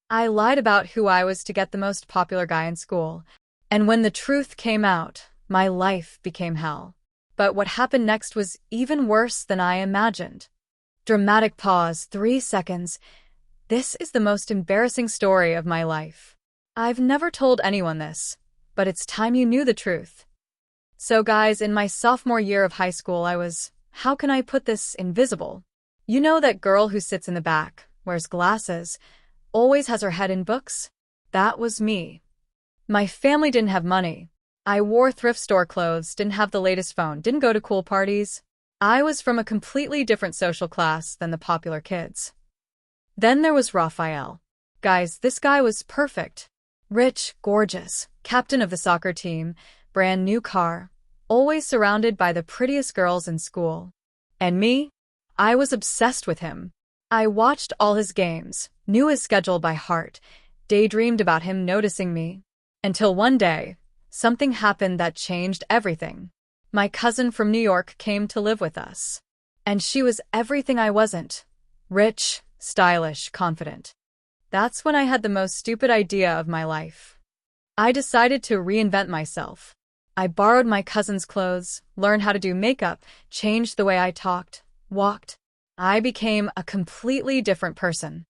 I lied about who I was to get the most popular guy in school. And when the truth came out, my life became hell. But what happened next was even worse than I imagined. Dramatic pause, 3 seconds. This is the most embarrassing story of my life. I've never told anyone this, but it's time you knew the truth. So guys, in my sophomore year of high school, I was, how can I put this, invisible? You know that girl who sits in the back, wears glasses, always has her head in books? That was me. My family didn't have money. I wore thrift store clothes, didn't have the latest phone, didn't go to cool parties. I was from a completely different social class than the popular kids. Then there was Raphael. Guys, this guy was perfect. Rich, gorgeous, captain of the soccer team, brand new car, always surrounded by the prettiest girls in school. And me? I was obsessed with him. I watched all his games, knew his schedule by heart, daydreamed about him noticing me. Until one day, something happened that changed everything. My cousin from New York came to live with us. And she was everything I wasn't. Rich, stylish, confident. That's when I had the most stupid idea of my life. I decided to reinvent myself. I borrowed my cousin's clothes, learned how to do makeup, changed the way I talked, walked. I became a completely different person.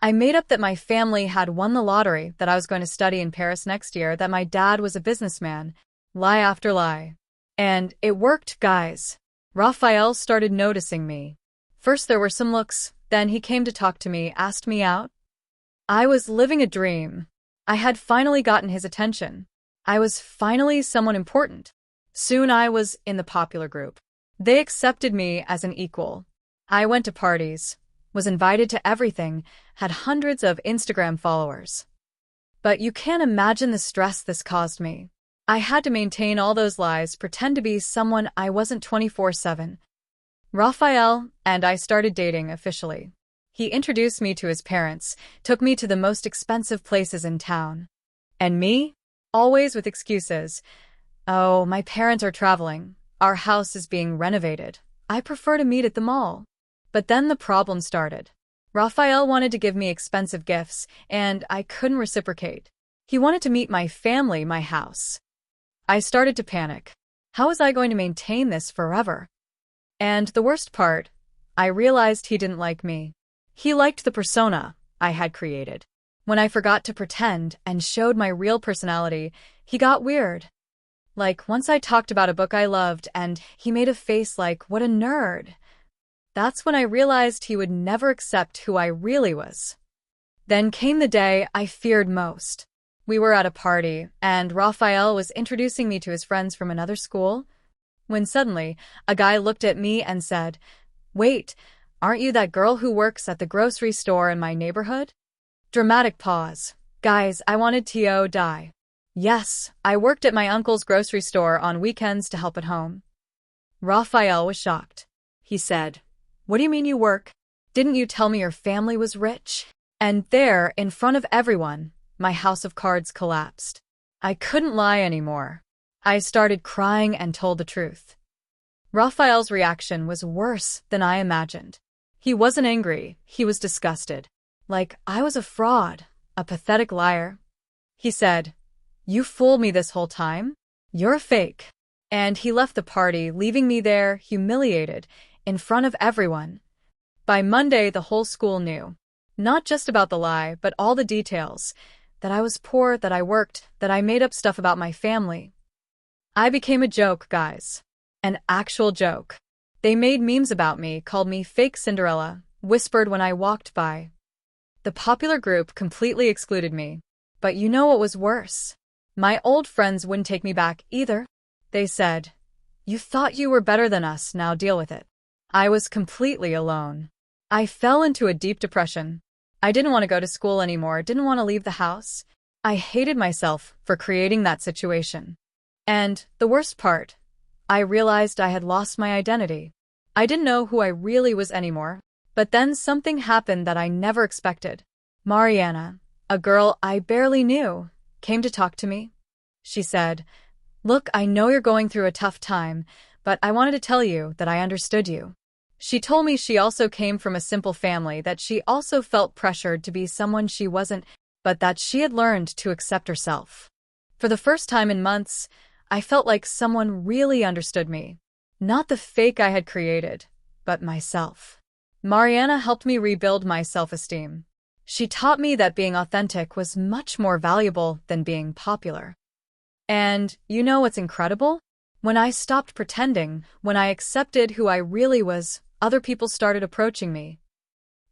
I made up that my family had won the lottery, that I was going to study in Paris next year, that my dad was a businessman. Lie after lie. And it worked, guys. Raphael started noticing me. First there were some looks, then he came to talk to me, asked me out. I was living a dream. I had finally gotten his attention. I was finally someone important. Soon I was in the popular group. They accepted me as an equal. I went to parties, was invited to everything, had hundreds of Instagram followers. But you can't imagine the stress this caused me. I had to maintain all those lies, pretend to be someone I wasn't 24/7. Raphael and I started dating officially. He introduced me to his parents, took me to the most expensive places in town. And me? Always with excuses. Oh, my parents are traveling. Our house is being renovated. I prefer to meet at the mall. But then the problem started. Raphael wanted to give me expensive gifts, and I couldn't reciprocate. He wanted to meet my family, my house. I started to panic. How was I going to maintain this forever? And the worst part, I realized he didn't like me. He liked the persona I had created. When I forgot to pretend and showed my real personality, he got weird. Like, once I talked about a book I loved, and he made a face like, what a nerd. That's when I realized he would never accept who I really was. Then came the day I feared most. We were at a party, and Raphael was introducing me to his friends from another school, when suddenly, a guy looked at me and said, "Wait, aren't you that girl who works at the grocery store in my neighborhood?" Dramatic pause. Guys, I wanted to die. Yes, I worked at my uncle's grocery store on weekends to help at home. Raphael was shocked. He said, "What do you mean you work? Didn't you tell me your family was rich?" And there, in front of everyone, my house of cards collapsed. I couldn't lie anymore. I started crying and told the truth. Raphael's reaction was worse than I imagined. He wasn't angry, he was disgusted. Like I was a fraud, a pathetic liar. He said, "You fooled me this whole time? You're a fake." And he left the party, leaving me there, humiliated, in front of everyone. By Monday, the whole school knew. Not just about the lie, but all the details. That I was poor, that I worked, that I made up stuff about my family. I became a joke, guys. An actual joke. They made memes about me, called me fake Cinderella, whispered when I walked by. The popular group completely excluded me. But you know what was worse? My old friends wouldn't take me back either. They said, "You thought you were better than us, now deal with it." I was completely alone. I fell into a deep depression. I didn't want to go to school anymore, didn't want to leave the house. I hated myself for creating that situation. And the worst part, I realized I had lost my identity. I didn't know who I really was anymore. But then something happened that I never expected. Mariana, a girl I barely knew, came to talk to me. She said, "Look, I know you're going through a tough time, but I wanted to tell you that I understood you." She told me she also came from a simple family, that she also felt pressured to be someone she wasn't, but that she had learned to accept herself. For the first time in months, I felt like someone really understood me. Not the fake I had created, but myself. Mariana helped me rebuild my self-esteem. She taught me that being authentic was much more valuable than being popular. And you know what's incredible? When I stopped pretending, when I accepted who I really was, other people started approaching me.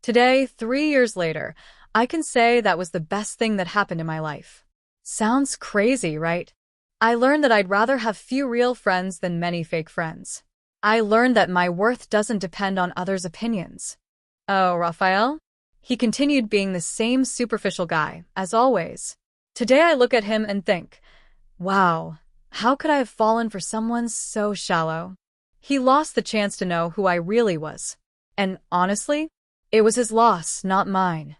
Today, 3 years later, I can say that was the best thing that happened in my life. Sounds crazy, right? I learned that I'd rather have few real friends than many fake friends. I learned that my worth doesn't depend on others' opinions. Oh, Rafael? He continued being the same superficial guy, as always. Today I look at him and think, wow, how could I have fallen for someone so shallow? He lost the chance to know who I really was. And honestly, it was his loss, not mine.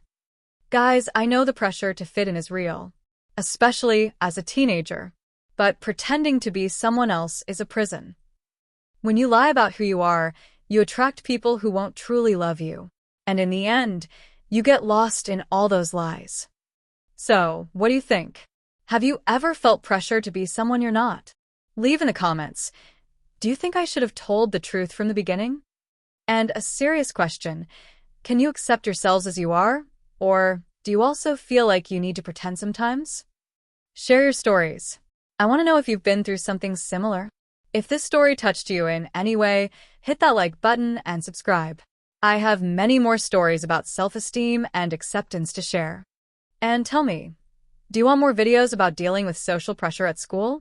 Guys, I know the pressure to fit in is real, especially as a teenager. But pretending to be someone else is a prison. When you lie about who you are, you attract people who won't truly love you. And in the end, you get lost in all those lies. So, what do you think? Have you ever felt pressure to be someone you're not? Leave in the comments. Do you think I should have told the truth from the beginning? And a serious question, can you accept yourselves as you are? Or do you also feel like you need to pretend sometimes? Share your stories. I want to know if you've been through something similar. If this story touched you in any way, hit that like button and subscribe. I have many more stories about self-esteem and acceptance to share. And tell me, do you want more videos about dealing with social pressure at school?